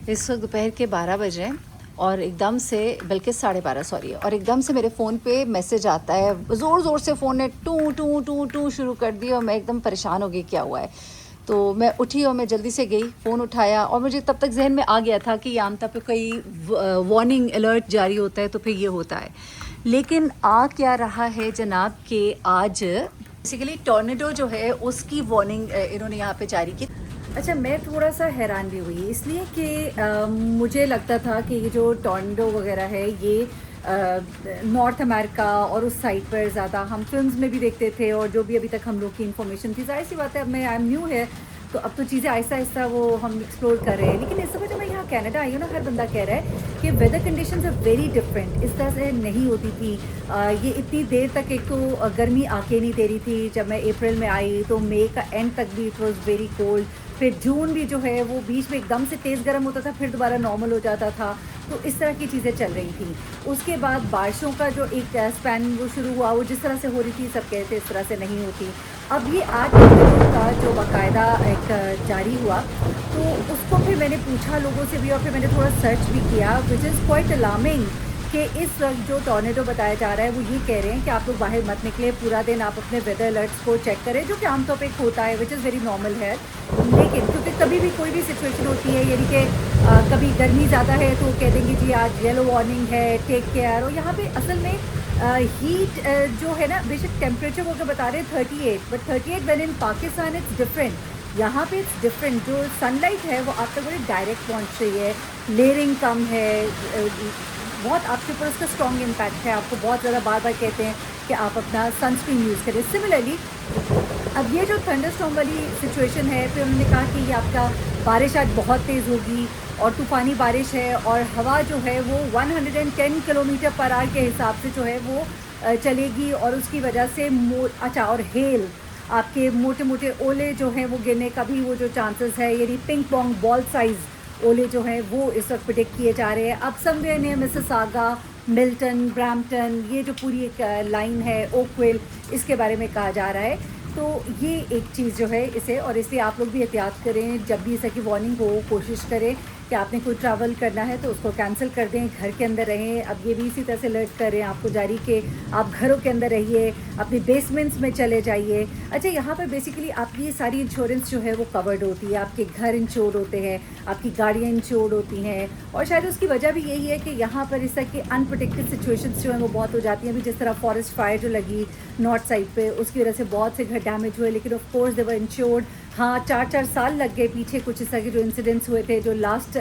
इस वक्त दोपहर के 12 बज रहे हैं और एकदम से, बल्कि 12:30 सॉरी, और एकदम से मेरे फ़ोन पे मैसेज आता है। ज़ोर ज़ोर से फ़ोन ने टू टू टू टू शुरू कर दी और मैं एकदम परेशान हो गई क्या हुआ है। तो मैं उठी और मैं जल्दी से गई, फ़ोन उठाया और मुझे तब तक जहन में आ गया था कि ये आमतौर पे कोई वार्निंग अलर्ट जारी होता है तो फिर ये होता है। लेकिन आ क्या रहा है जनाब कि आज बेसिकली टॉर्नेडो जो है उसकी वार्निंग इन्होंने यहाँ पे जारी की। अच्छा, मैं थोड़ा सा हैरान भी हुई इसलिए कि मुझे लगता था कि ये जो टॉर्नेडो वगैरह है ये नॉर्थ अमेरिका और उस साइड पर ज़्यादा हम फिल्म्स में भी देखते थे, और जो भी अभी तक हम लोग की इन्फॉर्मेशन थी, जाहिर सी बात है अब मैं आई एम न्यू है तो अब तो चीज़ें आहिस्ता आहिस्ता वो हम एक्सप्लोर कर रहे हैं। लेकिन इस समय जब मैं यहाँ कनाडा आई हूँ ना, हर बंदा कह रहा है कि weather conditions are very different, इस तरह से नहीं होती थी। ये इतनी देर तक एक तो गर्मी आके नहीं दे रही थी। जब मैं अप्रैल में आई तो मई का एंड तक भी इट वॉज़ वेरी कोल्ड। फिर जून भी जो है वो बीच में एकदम से तेज़ गर्म होता था, फिर दोबारा नॉर्मल हो जाता था। तो इस तरह की चीज़ें चल रही थी। उसके बाद बारिशों का जो एक स्पैन वो शुरू हुआ, वो जिस तरह से हो रही थी सब कहते इस तरह से नहीं होती। अब ये 8 का जो बाकायदा एक जारी हुआ तो उसको फिर मैंने पूछा लोगों से भी और फिर मैंने थोड़ा सर्च भी किया, विच इज़ क्वाइट अलार्मिंग कि इस वक्त जो टॉर्नेडो बताया जा रहा है वो ये कह रहे हैं कि आप लोग बाहर मत निकले, पूरा दिन आप अपने वेदर अलर्ट्स को चेक करें, जो कि आमतौर पे होता है, विच इज़ वेरी नॉर्मल है। लेकिन क्योंकि कभी भी कोई भी सिचुएशन होती है, यानी कि कभी गर्मी ज़्यादा है तो कह देंगे जी आज येलो वार्निंग है, टेक केयर। और यहाँ पे असल में हीट जो है ना, बेशक टेम्परेचर को अगर बता रहे हैं 38, but 38 when in Pakistan it's different. यहाँ पे इट्स डिफरेंट, जो सनलाइट है वो आप तक बड़ी डायरेक्ट पहुँच रही है, लेयरिंग कम है, बहुत आपके ऊपर उसका स्ट्रॉन्ग इम्पैक्ट है। आपको बहुत ज़्यादा बार बार कहते हैं कि आप अपना सनस्क्रीन यूज़ करें। सिमिलरली अब ये जो थंडरस्टॉर्म वाली सिचुएशन है, फिर उन्होंने कहा कि ये आपका बारिश आज बहुत तेज़ होगी और तूफ़ानी बारिश है, और हवा जो है वो 110 किलोमीटर पर आवर के हिसाब से जो है वो चलेगी, और उसकी वजह से अच्छा, और हेल, आपके मोटे मोटे ओले जो हैं वो गिरने का भी वो जो चांसेस है, यानी पिंग पोंग बॉल साइज़ ओले जो हैं वो इस वक्त प्रेडिक्ट किए जा रहे हैं। अब somewhere near Mississauga, Milton, Brampton, ये जो पूरी एक लाइन है ओकविल, इसके बारे में कहा जा रहा है। तो ये एक चीज़ जो है इसे, और इसलिए आप लोग भी एहतियात करें, जब भी इस तरह की वार्निंग हो कोशिश करें कि आपने कोई ट्रैवल करना है तो उसको कैंसिल कर दें, घर के अंदर रहें। अब ये भी इसी तरह से अलर्ट कर रहे हैं आपको जारी कि आप घरों के अंदर रहिए, अपने बेसमेंट्स में चले जाइए। अच्छा, यहाँ पर बेसिकली आपकी ये सारी इंश्योरेंस जो है वो कवर्ड होती है, आपके घर इंश्योर्ड होते हैं, आपकी गाड़ियाँ इंश्योर्ड होती हैं, और शायद उसकी वजह भी यही है कि यहाँ पर इस तरह की अनप्रोटेक्टेड सिचुएशंस जो हैं वो बहुत हो जाती हैं। अभी जिस तरह फॉरेस्ट फायर जो लगी नॉर्थ साइड पे, उसकी वजह से बहुत से घर डैमेज हुए, लेकिन of course they were insured. हाँ, 4-4 साल लग गए पीछे कुछ इस तरह के जो इंसिडेंट्स हुए थे। जो लास्ट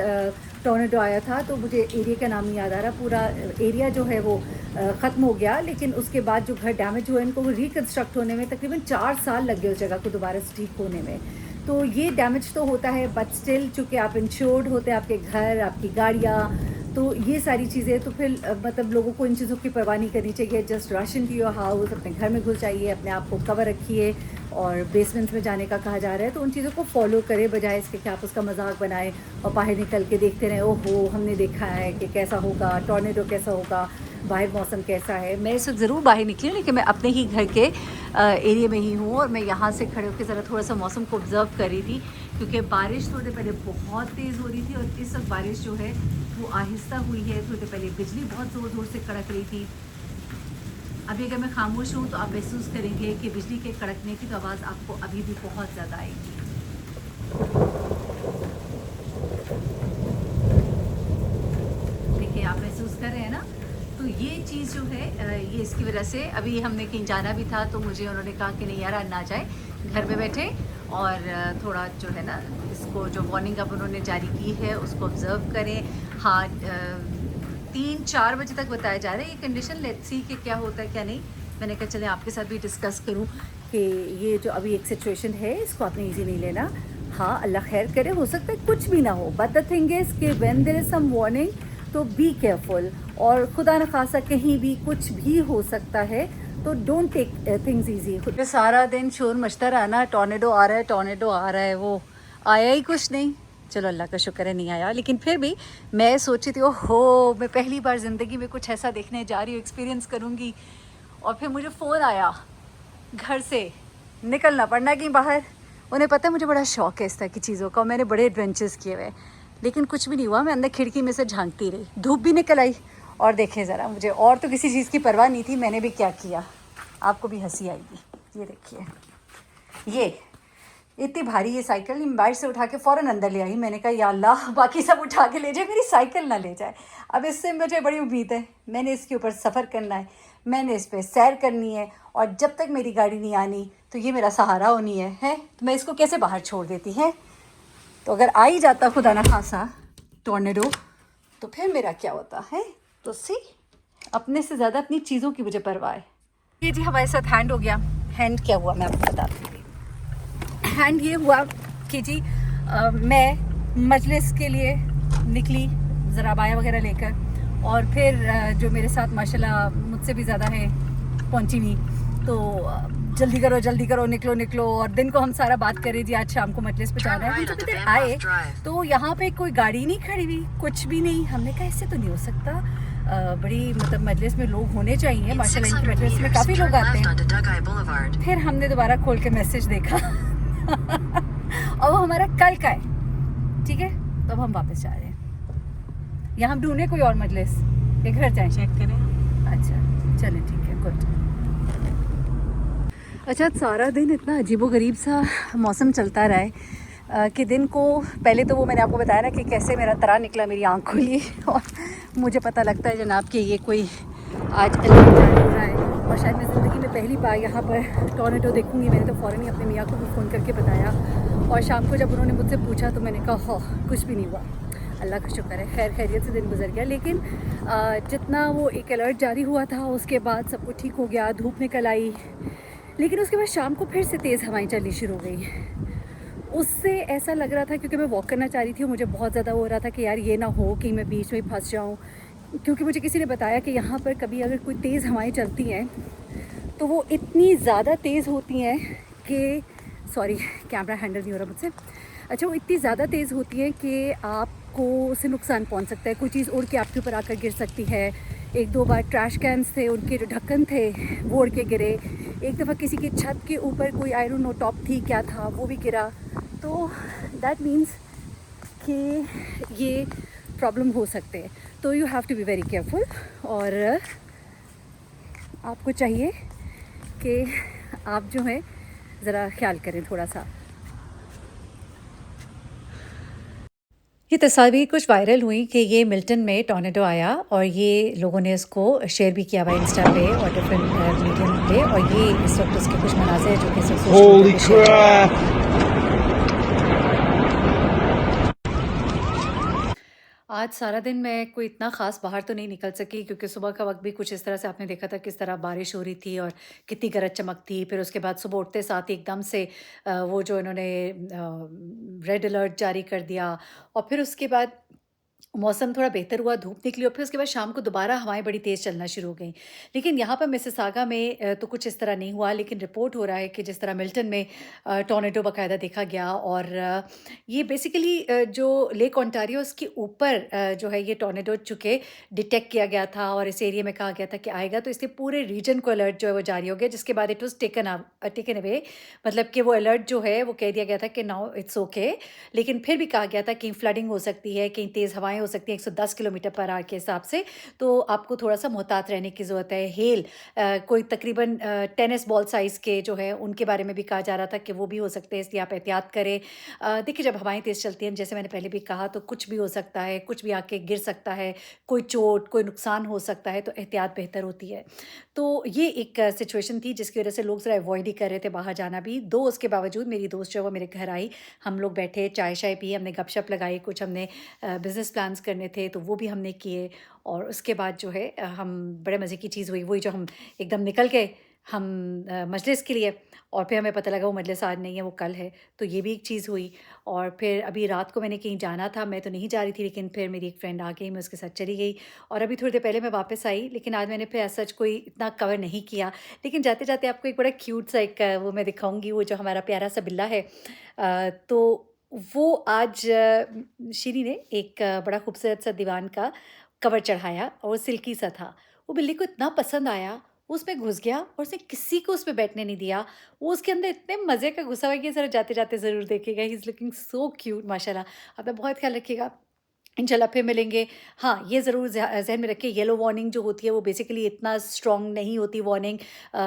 टॉर्नेडो आया था, तो मुझे एरिया का नाम नहीं याद आ रहा, पूरा एरिया जो है वो ख़त्म हो गया, लेकिन उसके बाद जो घर डैमेज हुए इनको रिकन्स्ट्रक्ट होने में तकरीबन 4 साल लग गए उस जगह को दोबारा से ठीक होने में। तो ये डैमेज तो होता है, बट स्टिल चूँकि आप इंश्योर्ड होते हैं, आपके घर, आपकी गाड़ियाँ, तो ये सारी चीज़ें, तो फिर मतलब लोगों को इन चीज़ों की परवाह नहीं करनी चाहिए। Just rush into your house, अपने घर में घुस जाइए, अपने आप को कवर रखिए, और बेसमेंट्स में जाने का कहा जा रहा है तो उन चीज़ों को फॉलो करें, बजाय इसके कि आप उसका मजाक बनाएं और बाहर निकल के देखते रहें, ओहो हमने देखा है कि कैसा होगा टॉर्नेडो, कैसा होगा बाहर, मौसम कैसा है। मैं इस वक्त ज़रूर बाहर निकली हूँ, लेकिन मैं अपने ही घर के एरिया में ही हूँ, और मैं यहाँ से खड़े होकर ज़रा थोड़ा सा मौसम को ऑब्ज़र्व कर रही थी, क्योंकि बारिश थोड़ी देर पहले बहुत तेज़ हो रही थी और इस वक्त बारिश जो है वो आहिस्ता हुई है। थोड़ी देर पहले बिजली बहुत ज़ोर ज़ोर से कड़क रही थी। अभी अगर मैं खामोश हूँ तो आप महसूस करेंगे कि बिजली के कड़कने की तो आवाज़ आपको अभी भी बहुत ज़्यादा आएगी। देखिए, आप महसूस कर रहे हैं ना। तो ये चीज़ जो है ये इसकी वजह से, अभी हमने कहीं जाना भी था तो मुझे उन्होंने कहा कि नहीं यार ना जाए, घर में बैठे और थोड़ा जो है ना इसको जो वार्निंग अब उन्होंने जारी की है उसको ऑब्ज़र्व करें। हाँ, 3-4 बजे तक बताया जा रहा है ये कंडीशन, लेट्स सी कि क्या होता है क्या नहीं। मैंने कहा चले आपके साथ भी डिस्कस करूं कि ये जो अभी एक सिचुएशन है इसको आपने इजी नहीं लेना। हाँ, अल्लाह खैर करे, हो सकता है कुछ भी ना हो, बट द थिंग इज़ कि when there is some warning तो बी केयरफुल, और खुदा न खासा कहीं भी कुछ भी हो सकता है, तो डोंट टेक थिंग्स ईजी। सारा दिन शोर मचता रहा ना, टॉर्नेडो आ रहा है, टॉर्नेडो आ रहा है, वो आया ही कुछ नहीं। चलो अल्लाह का शुक्र है नहीं आया, लेकिन फिर भी मैं सोची थी ओहो मैं पहली बार ज़िंदगी में कुछ ऐसा देखने जा रही हूँ, एक्सपीरियंस करूँगी। और फिर मुझे फ़ोन आया, घर से निकलना पड़ना कहीं बाहर। उन्हें पता है मुझे बड़ा शौक़ है इस तरह की चीज़ों का, और मैंने बड़े एडवेंचर्स किए हुए। लेकिन कुछ भी नहीं हुआ। मैं अंदर खिड़की में से झांकती रही, धूप भी निकल आई। और देखें ज़रा, मुझे और तो किसी चीज़ की परवाह नहीं थी, मैंने भी क्या किया, आपको भी हंसी आएगी। ये देखिए, ये इतनी भारी ये साइकिल मैं बाहर से उठा के फ़ौरन अंदर ले आई। मैंने कहा या अल्लाह बाकी सब उठा के ले जाए, मेरी साइकिल ना ले जाए। अब इससे मुझे बड़ी उम्मीद है, मैंने इसके ऊपर सफ़र करना है, मैंने इस पर सैर करनी है, और जब तक मेरी गाड़ी नहीं आनी तो ये मेरा सहारा होनी है तो मैं इसको कैसे बाहर छोड़ देती है। तो अगर आ ही जाता खुदा ना खासा टॉर्नेडो तो फिर मेरा क्या होता है। तो सी, अपने से ज़्यादा अपनी चीज़ों की मुझे परवाह है। ये जी हमारे साथ हैंड हो गया। हैंड क्या हुआ मैं आपको बताती हूँ। हैंड ये हुआ कि जी मैं मजलिस के लिए निकली ज़रा बाया वगैरह लेकर, और फिर जो मेरे साथ माशाल्लाह मुझसे भी ज़्यादा है पहुंची हुई, तो जल्दी करो निकलो निकलो। और दिन को हम सारा बात करें जी आज शाम को मजलिस पे जाना है। हम जब इधर आए तो यहाँ पे कोई गाड़ी नहीं खड़ी हुई, कुछ भी नहीं। हमने कहा इससे तो नहीं हो सकता, बड़ी मतलब मजलिस में लोग होने चाहिए, माशाल्लाह इनकी मजलिस में काफ़ी लोग आते हैं। फिर हमने दोबारा खोल के मैसेज देखा और वो हमारा कल का है, ठीक है। तो अब हम वापस जा रहे हैं। यहाँ हम ढूंढे कोई और मजलिस, एक घर जाए चेक करें। अच्छा चलें, ठीक है, गुड। अच्छा, सारा दिन इतना अजीबोगरीब सा मौसम चलता रहा है कि दिन को पहले तो वो मैंने आपको बताया ना कि कैसे मेरा तरा निकला, मेरी आँख खुली और मुझे पता लगता है जनाब कि ये कोई आज अलर्ट जारी हो रहा है। और शायद मैं ज़िंदगी में पहली बार यहाँ पर टॉर्नेडो देखूँगी। मैंने तो फ़ौरन ही अपने मियाँ को भी फ़ोन करके बताया, और शाम को जब उन्होंने मुझसे पूछा तो मैंने कहा हाँ कुछ भी नहीं हुआ, अल्लाह का शुक्र है, खैर खैरियत से दिन गुजर गया। लेकिन जितना वो एक अलर्ट जारी हुआ था उसके बाद सब कुछ ठीक हो गया, धूप निकल आई। लेकिन उसके बाद शाम को फिर से तेज़ हवाएं चलनी शुरू हो गई। उससे ऐसा लग रहा था, क्योंकि मैं वॉक करना चाह रही थी, मुझे बहुत ज़्यादा हो रहा था कि यार ये ना हो कि मैं बीच में फंस जाऊँ, क्योंकि मुझे किसी ने बताया कि यहाँ पर कभी अगर कोई तेज़ हवाएं चलती हैं तो वो इतनी ज़्यादा तेज़ होती हैं कि, सॉरी कैमरा हैंडल नहीं हो रहा मुझसे। अच्छा, वो इतनी ज़्यादा तेज़ होती हैं कि आपको उससे नुकसान पहुंच सकता है, कोई चीज़ उड़ के आपके ऊपर आकर गिर सकती है। एक दो बार ट्रैश कैंस थे, उनके जो ढक्कन थे वो उड़ के गिरे। एक दफ़ा किसी की छत के ऊपर कोई आई डोंट नो टॉप थी क्या था, वो भी गिरा। तो दैट मीन्स कि ये प्रॉब्लम हो सकते हैं। तो you have to be very careful, और आपको चाहिए कि आप जो है ज़रा ख्याल करें थोड़ा सा। ये तस्वीर कुछ वायरल हुई कि ये मिल्टन में टॉर्नेडो आया, और ये लोगों ने इसको शेयर भी किया हुआ इंस्टा पे और डिफरेंट मीडियम पे, और ये इस वक्त उसके कुछ मनाज़िर जो कि सोशल मीडिया पे शेयर। आज सारा दिन मैं कोई इतना ख़ास बाहर तो नहीं निकल सकी, क्योंकि सुबह का वक्त भी कुछ इस तरह से आपने देखा था किस तरह बारिश हो रही थी और कितनी गरज चमक थी। फिर उसके बाद सुबह उठते साथ ही एकदम से वो जो इन्होंने रेड अलर्ट जारी कर दिया, और फिर उसके बाद मौसम थोड़ा बेहतर हुआ, धूप निकली, और फिर उसके बाद शाम को दोबारा हवाएँ बड़ी तेज़ चलना शुरू हो गईं। लेकिन यहाँ पर मिसिसागा में तो कुछ इस तरह नहीं हुआ, लेकिन रिपोर्ट हो रहा है कि जिस तरह मिल्टन में टॉर्नेडो बाकायदा देखा गया, और ये बेसिकली जो लेक ओंटारियो उसके ऊपर जो है ये टॉर्नेडो चूँकि डिटेक्ट किया गया था और इस एरिया में कहा गया था कि आएगा, तो इसलिए पूरे रीजन को अलर्ट जो है वो जारी हो गया, जिसके बाद इट वाज़ टेकन अवे। मतलब कि वो अलर्ट जो है वो कह दिया गया था कि नाउ इट्स ओके। लेकिन फिर भी कहा गया था कहीं फ्लडिंग हो सकती है, कहीं तेज़ हवाएँ हो सकती हैं 110 किलोमीटर पर आवर के हिसाब से, तो आपको थोड़ा-सा मुहतात रहने की ज़रूरत है। हेल कोई तकरीबन टेनिस बॉल साइज़ के जो है उनके बारे में भी कहा जा रहा था कि वो भी हो सकते हैं, इसलिए आप एहतियात करें। देखिए, जब हवाएँ तेज़ चलती हैं, जैसे मैंने पहले भी कहा, तो कुछ भी हो सकता है, कुछ भी आके गिर सकता है, कोई चोट, कोई नुकसान हो सकता है, तो एहतियात बेहतर होती है। तो ये एक सिचुएशन थी जिसकी वज़ह से लोग ज़रा अवॉइड ही कर रहे थे बाहर जाना भी। दो उसके बावजूद मेरी दोस्त जो है वो मेरे घर आई, हम लोग बैठे, चाय-शाय पी, हमने गपशप लगाई, कुछ हमने बिज़नेस प्लान्स करने थे तो वो भी हमने किए, और उसके बाद जो है हम बड़े मज़े की चीज़ हुई, वही जो हम एकदम निकल गए हम मजलिस के लिए, और फिर हमें पता लगा वो मजलिस आज नहीं है, वो कल है, तो ये भी एक चीज़ हुई। और फिर अभी रात को मैंने कहीं जाना था, मैं तो नहीं जा रही थी, लेकिन फिर मेरी एक फ्रेंड आ गई, मैं उसके साथ चली गई, और अभी थोड़ी देर पहले मैं वापस आई। लेकिन आज मैंने फिर एज़ सच कोई इतना कवर नहीं किया, लेकिन जाते-जाते आपको एक बड़ा क्यूट सा एक वो मैं दिखाऊँगी, वो जो हमारा प्यारा सा बिल्ला है। तो वो आज शीरी ने एक बड़ा खूबसूरत सा दीवान का कवर चढ़ाया, और वो सिल्की सा था। वो बिल्ली को इतना पसंद आया, वो उसमें घुस गया और उसने किसी को उसमें बैठने नहीं दिया। वो उसके अंदर इतने मज़े का घुसा हुआ है कि ज़रा जाते-जाते ज़रूर देखिएगा। He is looking so cute माशाल्लाह। अपना बहुत ख़्याल रखिएगा। इंशाल्लाह फिर मिलेंगे। हाँ, ये ज़रूर ज़हन में रखें, येलो वार्निंग जो होती है वो बेसिकली इतना स्ट्रॉन्ग नहीं होती वार्निंग।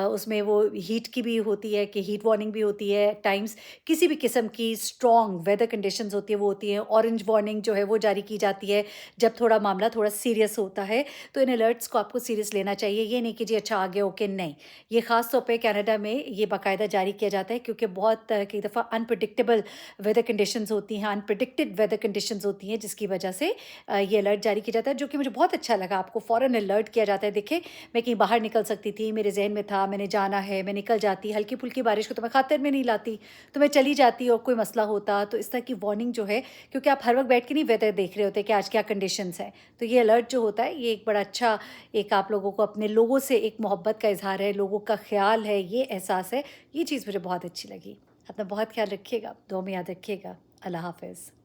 उसमें वो हीट की भी होती है कि हीट वार्निंग भी होती है एट टाइम्स। किसी भी किस्म की स्ट्रॉन्ग वेदर कंडीशंस होती है वो होती हैं। ऑरेंज वार्निंग जो है वो जारी की जाती है जब थोड़ा मामला थोड़ा सीरियस होता है, तो इन अलर्ट्स को आपको सीरियस लेना चाहिए। ये नहीं कि जी अच्छा आ गया ओके, नहीं। ये ख़ास तौर पे कनाडा में ये बाकायदा जारी किया जाता है क्योंकि बहुत कई दफ़ा अनप्रेडिक्टेबल वेदर कंडीशंस होती हैं, अनप्रेडिक्टेड वेदर कंडीशंस होती हैं, जिसकी वजह से ये अलर्ट जारी किया जाता है, जो कि मुझे बहुत अच्छा लगा। आपको फ़ौरन अलर्ट किया जाता है। देखिए, मैं कहीं बाहर निकल सकती थी, मेरे ज़हन में था मैंने जाना है, मैं निकल जाती, हल्की-फुल्की बारिश को तो मैं खातिर में नहीं लाती, तो मैं चली जाती और कोई मसला होता। तो इस तरह की वार्निंग जो है, क्योंकि आप हर वक़्त बैठ के नहीं वेदर देख रहे होते कि आज क्या कंडीशंस हैं, तो ये अलर्ट जो होता है, ये एक बड़ा अच्छा एक आप लोगों को अपने लोगों से एक मोहब्बत का इज़हार है, लोगों का ख़्याल है, ये एहसास है। ये चीज़ मुझे बहुत अच्छी लगी। अपना बहुत ख़्याल रखिएगा, दुआ में याद रखिएगा। अल्लाह हाफ़िज़।